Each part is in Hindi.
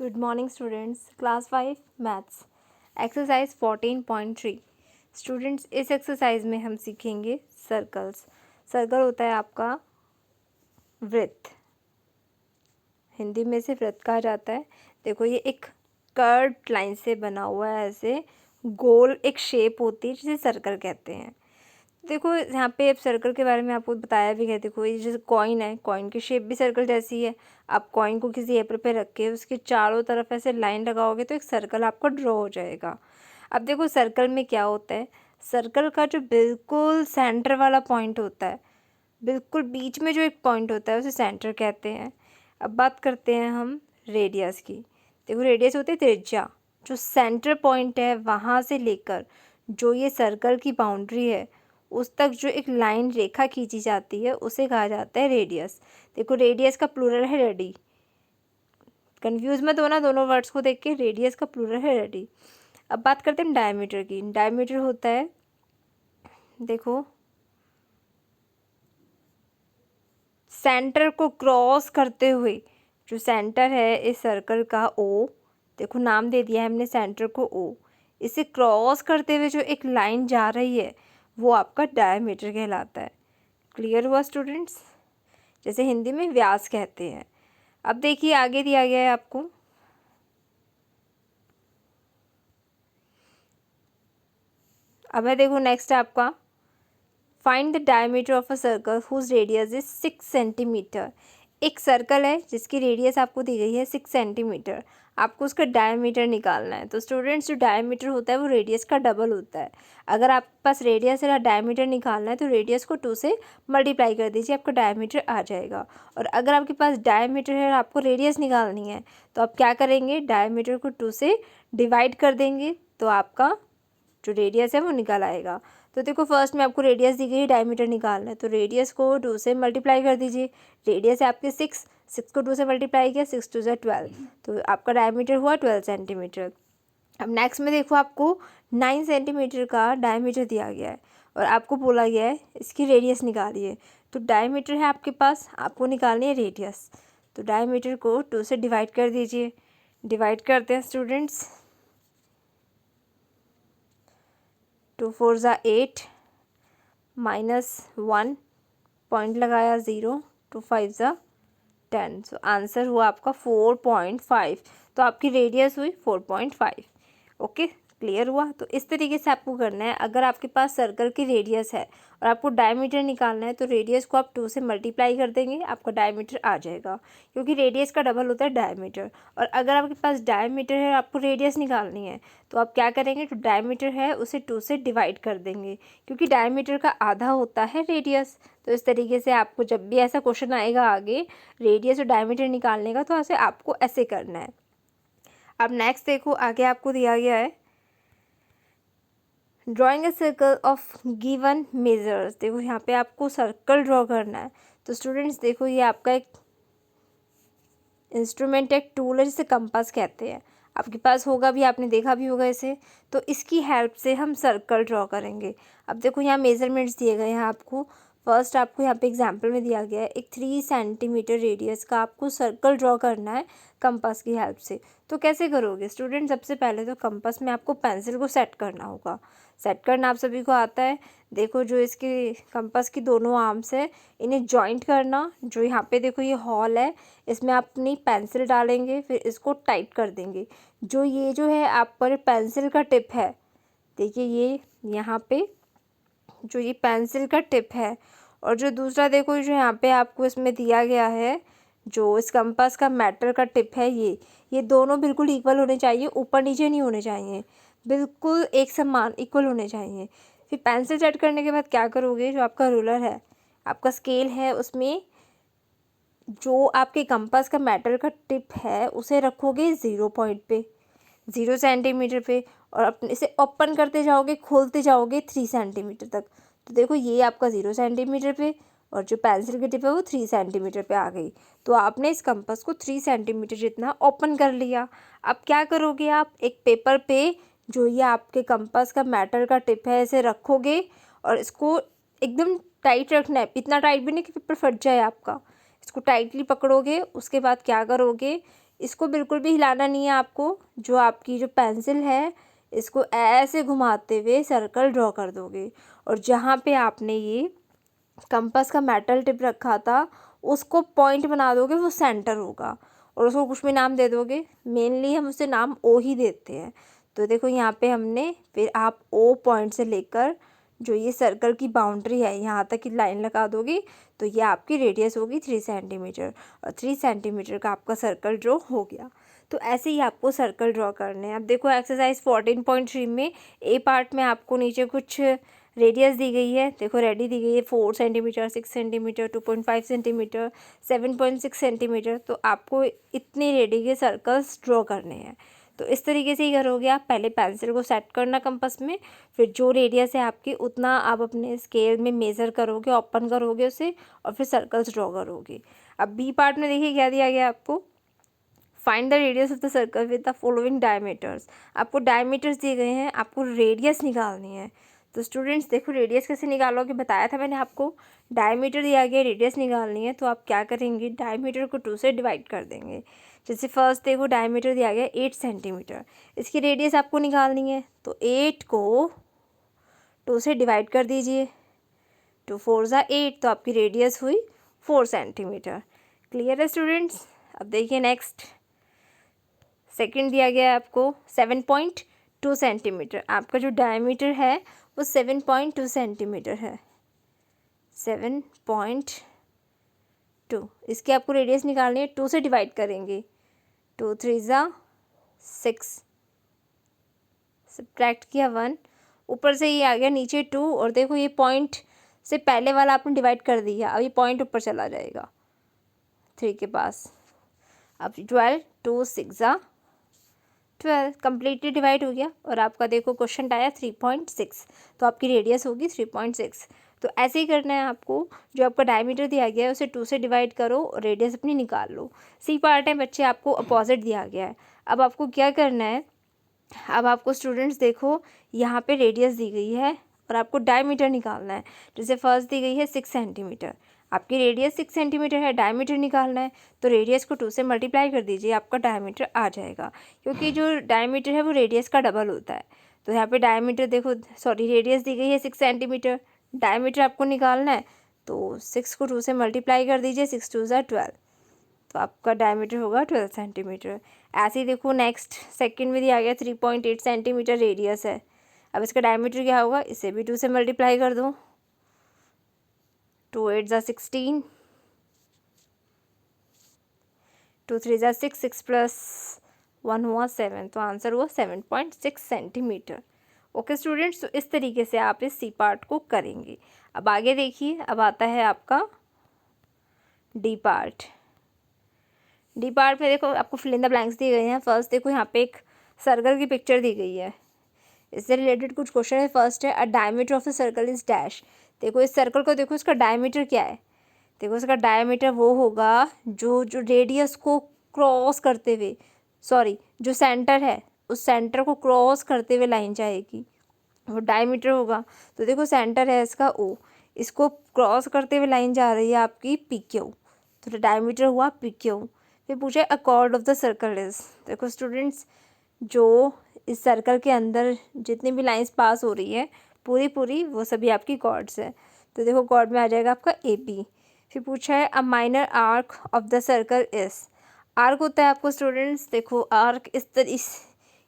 Good morning students. Class 5 maths exercise 14.3। Students, इस एक्सरसाइज में हम सीखेंगे सर्कल्स। सर्कल होता है आपका वृत्त, हिंदी में से वृत्त कहा जाता है। देखो, ये एक कर्व्ड लाइन से बना हुआ है, ऐसे गोल एक शेप होती है जिसे सर्कल कहते हैं। देखो, यहाँ पे अब सर्कल के बारे में आपको बताया भी है। देखो, ये जैसे कॉइन है, कॉइन की शेप भी सर्कल जैसी है। आप कॉइन को किसी पेपर पे रख के उसके चारों तरफ ऐसे लाइन लगाओगे तो एक सर्कल आपका ड्रॉ हो जाएगा। अब देखो, सर्कल में क्या होता है, सर्कल का जो बिल्कुल सेंटर वाला पॉइंट होता है, बिल्कुल बीच में जो एक पॉइंट होता है उसे सेंटर कहते हैं। अब बात करते हैं हम रेडियस की। देखो, रेडियस होती है त्रिज्या। जो सेंटर पॉइंट है वहाँ से लेकर जो ये सर्कल की बाउंड्री है उस तक जो एक लाइन रेखा खींची जाती है उसे कहा जाता है रेडियस। देखो, रेडियस का प्लूरल है रेडी। कंफ्यूज मत होना दोनों वर्ड्स को देख के, रेडियस का प्लूरल है रेडी। अब बात करते हैं डायमीटर की। डायमीटर होता है, देखो, सेंटर को क्रॉस करते हुए जो सेंटर है इस सर्कल का ओ, देखो नाम दे दिया है हमने सेंटर को ओ, इसे क्रॉस करते हुए जो एक लाइन जा रही है वो आपका डायमीटर कहलाता है। क्लियर हुआ स्टूडेंट्स? जैसे हिंदी में व्यास कहते हैं। अब देखिए, आगे दिया गया है आपको, अब है देखो नेक्स्ट है आपका find the diameter of a circle whose radius is 6 centimetre. एक सर्कल है जिसकी रेडियस आपको दी गई है 6 सेंटीमीटर, आपको उसका डायमीटर निकालना है। तो स्टूडेंट्स, जो डायमीटर होता है वो रेडियस का डबल होता है। अगर आपके पास रेडियस है, डायमीटर निकालना है तो रेडियस को 2 से मल्टीप्लाई कर दीजिए, आपका डायमीटर आ जाएगा। और अगर आपके पास डायमीटर है और आपको रेडियस निकालनी है तो आप क्या करेंगे, डायमीटर को 2 से डिवाइड कर देंगे तो आपका जो रेडियस है वो निकल आएगा। तो देखो, फर्स्ट में आपको रेडियस दी गई, डायमीटर निकालना है तो रेडियस को 2 से मल्टीप्लाई कर दीजिए। रेडियस है आपके 6 को 2 से मल्टीप्लाई किया, 6 2 12, तो आपका डायमीटर हुआ 12 सेंटीमीटर। अब नेक्स्ट में देखो, आपको 9 सेंटीमीटर का डायमीटर दिया गया है और आपको बोला गया है इसकी रेडियस निकालिए। तो डायमीटर है आपके पास, आपको निकालनी है रेडियस। तो डायमीटर को 2 से डिवाइड कर दीजिए। डिवाइड करते हैं स्टूडेंट्स, 2 4 ज़ा 8 -1 पॉइंट लगाया 0, 2 5 ज़ा 10। सो आंसर हुआ आपका 4.5। तो आपकी रेडियस हुई 4.5। ओके, क्लियर हुआ? तो इस तरीके से आपको करना है। अगर आपके पास सर्कल की रेडियस है और आपको डायमीटर निकालना है तो रेडियस को आप 2 से मल्टीप्लाई कर देंगे, आपका डायमीटर आ जाएगा, क्योंकि रेडियस का डबल होता है डायमीटर। और अगर आपके पास डायमीटर है और आपको रेडियस निकालनी है तो आप क्या करेंगे, जो डायमीटर है उसे 2 से डिवाइड कर देंगे, क्योंकि डायमीटर का आधा होता है रेडियस। तो इस तरीके से आपको जब भी ऐसा क्वेश्चन आएगा आगे रेडियस और डायमीटर निकालने का, तो ऐसे आपको ऐसे करना है। अब नेक्स्ट देखो, आगे आपको दिया गया है drawing a circle of given measures. देखो, यहाँ पे आपको सर्कल ड्रॉ करना है। तो स्टूडेंट्स देखो, ये आपका एक इंस्ट्रूमेंट, एक टूल है जिसे कंपास कहते हैं। आपके पास होगा भी, आपने देखा भी होगा इसे। तो इसकी हेल्प से हम सर्कल ड्रॉ करेंगे। अब देखो, यहाँ मेजरमेंट्स दिए गए हैं आपको। फर्स्ट आपको यहाँ पे एग्जांपल में दिया गया है एक 3 सेंटीमीटर रेडियस का आपको सर्कल ड्रॉ करना है कंपास की हेल्प से। तो कैसे करोगे स्टूडेंट? सबसे पहले तो कंपास में आपको पेंसिल को सेट करना होगा। सेट करना आप सभी को आता है। देखो, जो इसकी कंपास की दोनों आर्म्स है इन्हें जॉइंट करना। जो यहाँ पे देखो ये हॉल है, इसमें आप अपनी पेंसिल डालेंगे, फिर इसको टाइट कर देंगे। जो है आप पर पेंसिल का टिप है, देखिए ये यहाँ पे जो ये पेंसिल का टिप है, और जो दूसरा देखो जो यहाँ पे आपको इसमें दिया गया है, जो इस कंपास का मेटल का टिप है, ये दोनों बिल्कुल इक्वल होने चाहिए, ऊपर नीचे नहीं होने चाहिए, बिल्कुल एक समान इक्वल होने चाहिए। फिर पेंसिल सेट करने के बाद क्या करोगे, जो आपका रूलर है, आपका स्केल है, उसमें जो आपके कंपास का मेटल का टिप है उसे रखोगे 0 पॉइंट पे, 0 सेंटीमीटर पे, और अपने इसे ओपन करते जाओगे, खोलते जाओगे 3 सेंटीमीटर तक। तो देखो, ये आपका 0 सेंटीमीटर पे और जो पेंसिल की टिप है वो 3 सेंटीमीटर पे आ गई। तो आपने इस कंपास को 3 सेंटीमीटर जितना ओपन कर लिया। अब क्या करोगे, आप एक पेपर पे जो ये आपके कंपास का मेटल का टिप है इसे रखोगे और इसको एकदम टाइट रखना है, इतना टाइट भी नहीं कि पेपर फट जाए आपका। इसको टाइटली पकड़ोगे। उसके बाद क्या करोगे इसको बिल्कुल भी हिलाना नहीं है आपको। जो आपकी जो पेंसिल है इसको ऐसे घुमाते हुए सर्कल ड्रॉ कर दोगे, और जहाँ पे आपने ये कंपास का मेटल टिप रखा था उसको पॉइंट बना दोगे, वो सेंटर होगा, और उसको कुछ भी नाम दे दोगे। मेनली हम उसे नाम ओ ही देते हैं। तो देखो यहाँ पे हमने, फिर आप ओ पॉइंट से लेकर जो ये सर्कल की बाउंड्री है यहाँ तक की लाइन लगा दोगी, तो ये आपकी रेडियस होगी 3 सेंटीमीटर, और 3 सेंटीमीटर का आपका सर्कल ड्रॉ हो गया। तो ऐसे ही आपको सर्कल ड्रॉ करने हैं। अब देखो एक्सरसाइज 14.3 में ए पार्ट में आपको नीचे कुछ रेडियस दी गई है। देखो रेडी दी गई है 4 सेंटीमीटर, 6 सेंटीमीटर, 2.5 सेंटीमीटर, 7.6 सेंटीमीटर। तो आपको इतने रेडी के सर्कल्स ड्रॉ करने हैं। तो इस तरीके से ही करोगे आप। पहले पेंसिल को सेट करना कंपास में, फिर जो रेडियस है आपकी उतना आप अपने स्केल में मेज़र करोगे, ओपन करोगे उसे, और फिर सर्कल्स ड्रॉ करोगे। अब बी पार्ट में देखिए क्या दिया गया आपको, find the radius of the circle with the following diameters. आपको डायमीटर्स दिए गए हैं, आपको रेडियस निकालनी है। तो स्टूडेंट्स देखो रेडियस कैसे निकालोगे, बताया था मैंने आपको। डायमीटर दिया गया, रेडियस निकालनी है, तो आप क्या करेंगे, डायमीटर को 2 से डिवाइड कर देंगे। जैसे फर्स्ट देखो डायमीटर दिया गया 8 सेंटीमीटर, इसकी रेडियस आपको निकालनी है, तो 8 को 2 से डिवाइड कर दीजिए। 2 4 ज़ा 8, तो आपकी रेडियस हुई 4 सेंटीमीटर। क्लियर है स्टूडेंट्स। अब देखिए नेक्स्ट, सेकंड दिया गया है आपको 7.2 सेंटीमीटर। आपका जो डायमीटर है वो 7.2 सेंटीमीटर है, 7.2। इसकी आपको रेडियस निकालनी है, 2 से डिवाइड करेंगे। 2 3 ज़ा 6, सब्ट्रैक्ट किया 1, ऊपर से ये आ गया नीचे 2, और देखो ये पॉइंट से पहले वाला आपने डिवाइड कर दिया, अब ये पॉइंट ऊपर चला जाएगा 3 के पास। अब 12, 2 6 ज़ा 12, कम्प्लीटली डिवाइड हो गया। और आपका देखो क्वेश्चन आया 3.6, तो आपकी रेडियस होगी 3.6। तो ऐसे ही करना है आपको। जो आपका डायमीटर दिया गया है उसे 2 से डिवाइड करो और रेडियस अपनी निकाल लो। सी पार्ट है बच्चे, आपको अपोजिट दिया गया है। अब आपको क्या करना है, अब आपको स्टूडेंट्स देखो यहाँ पे रेडियस दी गई है और आपको डायमीटर निकालना है। जैसे फर्स्ट दी गई है 6 सेंटीमीटर, आपकी रेडियस 6 सेंटीमीटर है, डायमीटर निकालना है, तो रेडियस को 2 से मल्टीप्लाई कर दीजिए, आपका डायमीटर आ जाएगा। क्योंकि जो डायमीटर है वो रेडियस का डबल होता है। तो यहाँ पे डायमीटर देखो, सॉरी रेडियस दी गई है 6 सेंटीमीटर, डायमीटर आपको निकालना है, तो 6 को 2 से मल्टीप्लाई कर दीजिए, 6 2 ज़ा 12, तो आपका डायमीटर होगा 12 सेंटीमीटर। ऐसे ही देखो नेक्स्ट सेकंड में दिया गया 3.8 सेंटीमीटर रेडियस है। अब इसका डायमीटर क्या होगा, इसे भी 2 से मल्टीप्लाई कर दो, 2 8 ज़ा 16, 2 3 ज़ा 6, 6 प्लस 1 हुआ 7, तो आंसर हुआ 7.6 सेंटीमीटर। ओके स्टूडेंट्स, तो इस तरीके से आप इस सी पार्ट को करेंगे। अब आगे देखिए, अब आता है आपका डी पार्ट। डी पार्ट में देखो आपको फिल इन द ब्लैंक्स दिए गए हैं। फर्स्ट देखो यहाँ पे एक सर्कल की पिक्चर दी गई है, इससे रिलेटेड कुछ क्वेश्चन है। फर्स्ट है a diameter of the circle is dash. देखो इस सर्कल को देखो, इसका डायमीटर क्या है, देखो इसका डायमीटर वो होगा जो रेडियस को क्रॉस करते हुए, सॉरी जो सेंटर है उस सेंटर को क्रॉस करते हुए लाइन जाएगी, वो डायमीटर होगा। तो देखो सेंटर है इसका ओ, इसको क्रॉस करते हुए लाइन जा रही है आपकी पी क्यू, तो डायमीटर हुआ पी क्यू। फिर पूछे अ cord of the circle is. देखो स्टूडेंट्स, जो इस सर्कल के अंदर जितनी भी लाइंस पास हो रही है पूरी वो सभी आपकी कॉर्ड्स है। तो देखो कॉर्ड में आ जाएगा आपका ए बी। फिर पूछा है a minor arc of the circle is. Arc होता है आपको स्टूडेंट्स, देखो आर्क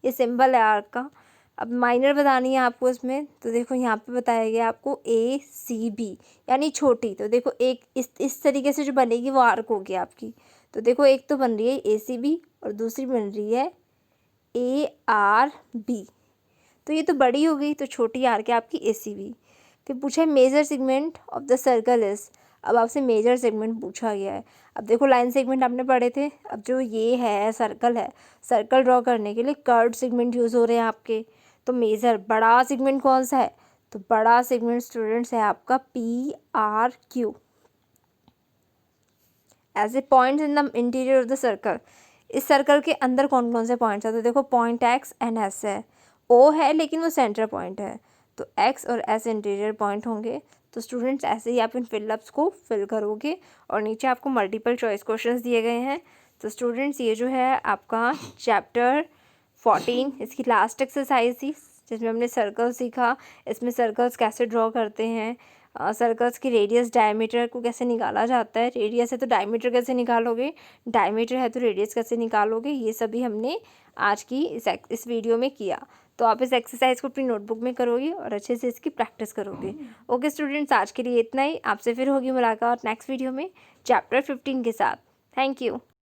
ये सिंबल है आर्क का। अब माइनर बतानी है आपको इसमें, तो देखो यहाँ पे बताया गया आपको ए सी बी यानी छोटी। तो देखो एक इस तरीके से जो बनेगी वो आर्क होगी आपकी। तो देखो एक तो बन रही है ए सी बी और दूसरी बन रही है ए आर बी, तो ये तो बड़ी हो गई, तो छोटी आर के आपकी ए सी बी। फिर पूछा है major segment of the circle is. अब आपसे मेजर सेगमेंट पूछा गया है। अब देखो लाइन सेगमेंट आपने पढ़े थे, अब जो ये है सर्कल है, सर्कल ड्रॉ करने के लिए कर्व सेगमेंट यूज़ हो रहे हैं आपके। तो मेजर बड़ा सेगमेंट कौन सा है, तो बड़ा सेगमेंट स्टूडेंट्स है आपका P R Q. As a points in the interior of the circle, इस सर्कल के अंदर कौन कौन से पॉइंट्स है, तो देखो पॉइंट एक्स एंड एस है, ओ है लेकिन वो सेंटर पॉइंट है, तो एक्स और एस इंटीरियर पॉइंट होंगे। तो स्टूडेंट्स ऐसे ही आप इन फिलअप्स को फिल करोगे, और नीचे आपको मल्टीपल चॉइस क्वेश्चंस दिए गए हैं, तो स्टूडेंट्स ये जो है आपका चैप्टर 14 इसकी लास्ट एक्सरसाइज थी, जिसमें हमने सर्कल सीखा। इसमें सर्कल्स कैसे ड्रॉ करते हैं, सर्कल्स की रेडियस डायमीटर को कैसे निकाला जाता है, रेडियस है तो डायमीटर कैसे निकालोगे, डायमीटर है तो रेडियस कैसे निकालोगे, ये सभी हमने आज की इस वीडियो में किया। तो आप इस एक्सरसाइज को अपनी नोटबुक में करोगे और अच्छे से इसकी प्रैक्टिस करोगे। ओके स्टूडेंट्स, आज के लिए इतना ही। आपसे फिर होगी मुलाकात नेक्स्ट वीडियो में चैप्टर 15 के साथ। Thank you.